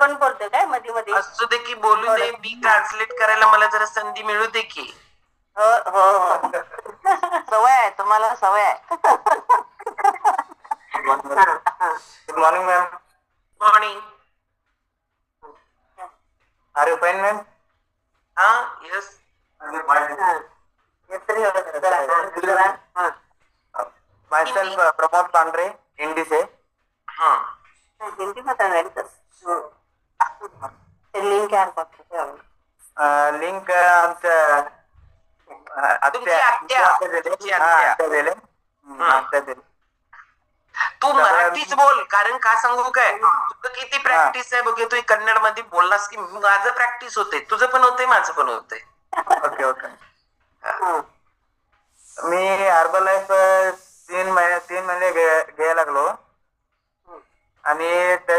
पण बोलतोय काय मध्ये मध्ये? असू दे की, बोलू दे. मी ट्रान्सलेट करायला मला जरा संधी मिळू दे की. हो हो हो. सवय आहे तुम्हाला, सवय आहे. Good morning ma'am. Morning. Are you fine ma'am? हा, यस. मायसेल्फ प्रमोद पांढरे, इंडी से. हा, हिंदी मध्ये लिंक लिंक आमच्या तुमची आत्या. तुमची आत्या. आत्या दिले. तू मराठीच बोल, कारण का सांगू काय, तुझं किती प्रॅक्टिस आहे बघ. तू कन्नड मध्ये बोललास की माझं प्रॅक्टिस होते, तुझं पण होते, माझं पण होते. Okay okay. मी हर्बल लाईफ 3 महिने घ्यायला लागलो. आणि ते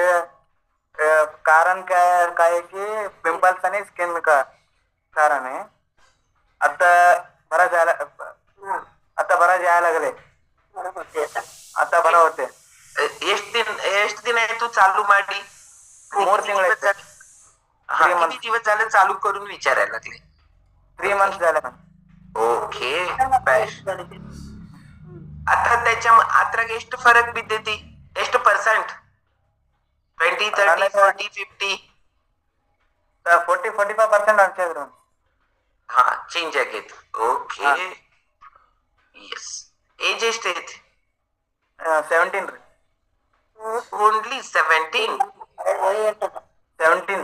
कारण काय काय की पिंपल्स आणि स्किन का कारण आहे. आता बरा जायला लागले. आता बरं होते. ಎಷ್ಟು ದಿನ ಆಯ್ತು चालू ಮಾಡಿ? 3 ತಿಂಗಳು किती दिवस झाले चालू करून विचारायला लागले? 3 मंथ्स झाले. ओके. आता त्याच्या ಅದ್ರಾಗ ಎಷ್ಟು ಫರಕ್ ಬಿದ್ದೈತಿ? ಎಷ್ಟು ಪರ್ಸೆಂಟ್? 20, 30, 40, 50? 40-45% ಆಗ್ತಿದ್ರು. ಹಾ, ಚೇಂಜ್ ಆಗೈತಿ. Okay, S. ಏಜ್ ಎಷ್ಟೈತಿ? 17 ರೀ. ಓನ್ಲಿ 17? 17.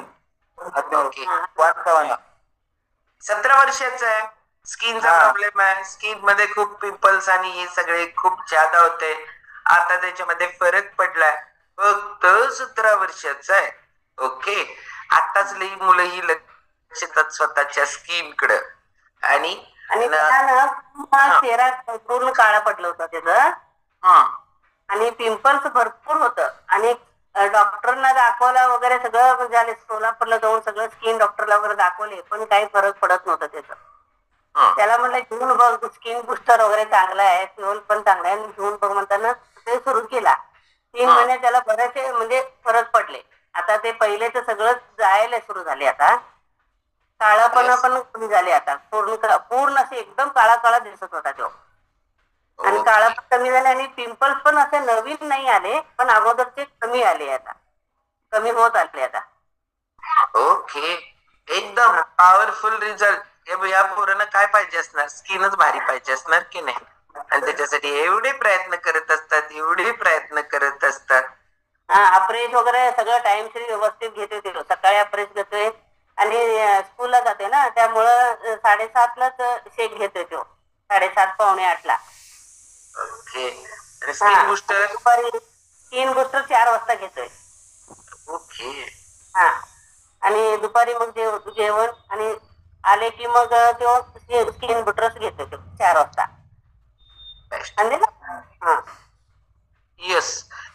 ओके. 17. 17 वर्षाचा आहे. स्किनचा प्रॉब्लेम आहे. स्किन मध्ये खूप पिंपल्स आणि हे सगळे खूप जादा होते. आता त्याच्यामध्ये फरक पडलाय. फक्त 17 वर्षाचा आहे. ओके. आताच लई मुलं ही लक्ष देतात स्वतःच्या स्किन कडे. आणि चेहरा पूर्ण काळा पडलं होतं त्याचं. आणि पिंपल्स भरपूर होतं. आणि डॉक्टरना दाखवला वगैरे सगळं झाले. सोलापूरला जाऊन सगळं स्किन डॉक्टरला वगैरे दाखवले, पण काही फरक पडत नव्हता त्याचा. त्याला म्हणलं घेऊन बघ, स्किन बुस्टर वगैरे चांगला आहे, फ्युअल पण चांगला आहे, घेऊन बघ म्हणताना ते सुरू केला. 3 महिने त्याला बरेचसे म्हणजे फरक पडले. आता ते पहिले तर सगळं जायला सुरू झाले. आता काळापणा पण कमी झाले. आता पूर्ण असे एकदम काळा काळा दिसत होता तो. आणि काळा पण कमी झाले आणि पिंपल्स पण असे नवीन नाही आले, पण अगोदरचे कमी आले. आता कमी होत आले आता. ओके. एकदम पॉवरफुल रिझल्ट. या पोरांना काय पाहिजे असणार? स्किनच भारी पाहिजे असणार की नाही? आणि त्याच्यासाठी एवढे प्रयत्न करत असतात, एवढे प्रयत्न करत असतात. अप्रेस वगैरे सगळं टाइमशीर व्यवस्थित घेतोय. ते सकाळी अप्रेस घेतोय आणि स्कूलला जाते ना, त्यामुळं 7:30लाच शेक घेतोय तो. 7:30 पावणे 8ला. ओके. आणि स्किन बुस्टर? दुपारी स्किन बुस्टर 4 वाजता घेतोय. ओके. हा. आणि दुपारी मग जेवण आणि आले की मग तो स्किन बुस्टरच घेतोय तो 4 वाजता. येस,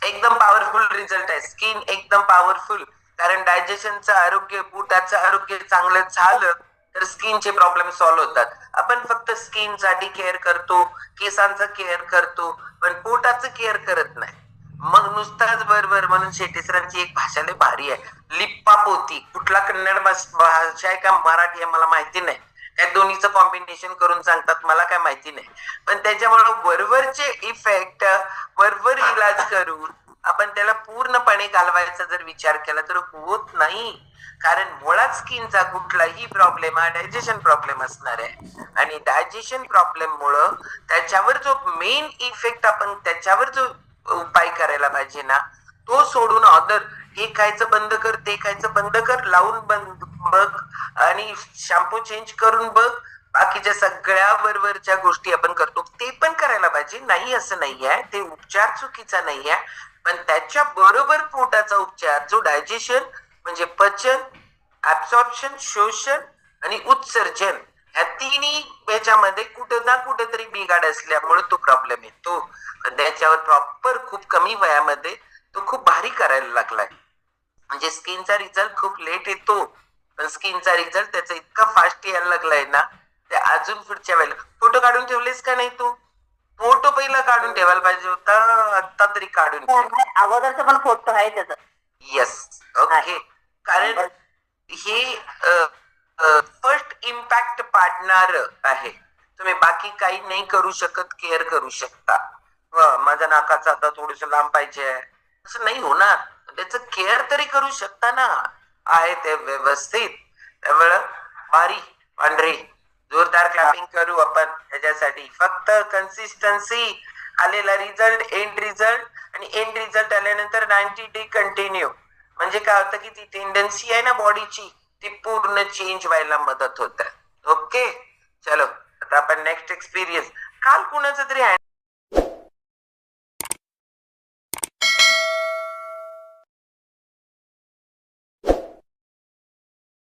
एकदम पॉवरफुल रिझल्ट आहे. स्किन एकदम पॉवरफुल. कारण डायजेशनचं आरोग्य, पोटाचं आरोग्य चांगलं झालं तर स्किनचे प्रॉब्लेम सॉल्व्ह होतात. आपण फक्त स्किन साठी केअर करतो, केसांचं केअर करतो, पण पोटाचं केअर करत नाही. मग नुसताच बरोबर. म्हणून शेट्टी सरांची एक भाषा लय भारी आहे, लिप्पा पोती. कुठला कन्नड भाषा आहे का मराठी आहे मला माहिती नाही. त्या दोन्हीचं कॉम्बिनेशन करून सांगतात, मला काय माहिती नाही. पण त्याच्यामुळे वरवरचे इफेक्ट, वरवर इलाज करून आपण त्याला पूर्णपणे घालवायचा जर विचार केला तर होत नाही. कारण मुळात स्किनचा कुठलाही प्रॉब्लेम हा डायजेशन प्रॉब्लेम असणार आहे. आणि डायजेशन प्रॉब्लेम मुळे त्याच्यावर जो मेन इफेक्ट, आपण त्याच्यावर जो उपाय करायला पाहिजे ना, तो सोडून अदर हे खायचं बंद कर, ते खायचं बंद कर, लावून बंद बघ आणि शॅम्पू चेंज करून बघ, बाकीच्या सगळ्या वरवरच्या गोष्टी आपण करतो ते पण करायला पाहिजे. नाही असं नाही आहे, ते उपचार चुकीचा नाही आहे. पण त्याच्या बरोबर पोटाचा उपचार, जो डायजेशन म्हणजे पचन, ऍब्सॉर्प्शन, शोषण आणि उत्सर्जन, ह्या तिन्ही ह्याच्यामध्ये कुठं ना कुठेतरी बिघाड असल्यामुळे तो प्रॉब्लेम येतो. त्याच्यावर प्रॉपर खूप कमी वयामध्ये तो खूप भारी करायला लागलाय. म्हणजे स्किनचा रिझल्ट खूप लेट येतो, पण स्किनचा रिझल्ट त्याचा इतका फास्ट यायला लागलाय ना, ते अजून पुढच्या वेळेला. फोटो काढून ठेवलेस का नाही तू? फोटो पहिला काढून ठेवायला पाहिजे होता, आता तरी काढून ठेव. अगोदरचा पण फोटो आहे त्याचा. येस. ओके. कारण हे फर्स्ट इम्पॅक्ट पाडणार आहे. तुम्ही बाकी काही नाही करू शकत, केअर करू शकता. माझ्या नाकाचं आता थोडस लांब पाहिजे असं नाही होणार, त्याचं केअर तरी करू शकता ना. आहे ते व्यवस्थित. त्यामुळं भारी पांढरी जोरदार क्लॅपिंग करू आपण त्याच्यासाठी. फक्त कन्सिस्टन्सी, आलेला रिझल्ट, एंड रिझल्ट, आणि एंड रिझल्ट आल्यानंतर 90 डे कंटिन्यू. म्हणजे काय होतं की ती टेंडन्सी आहे ना बॉडीची, ती पूर्ण चेंज व्हायला मदत होत. ओके, चलो आता आपण नेक्स्ट एक्सपिरियन्स. काल कुणाचं तरी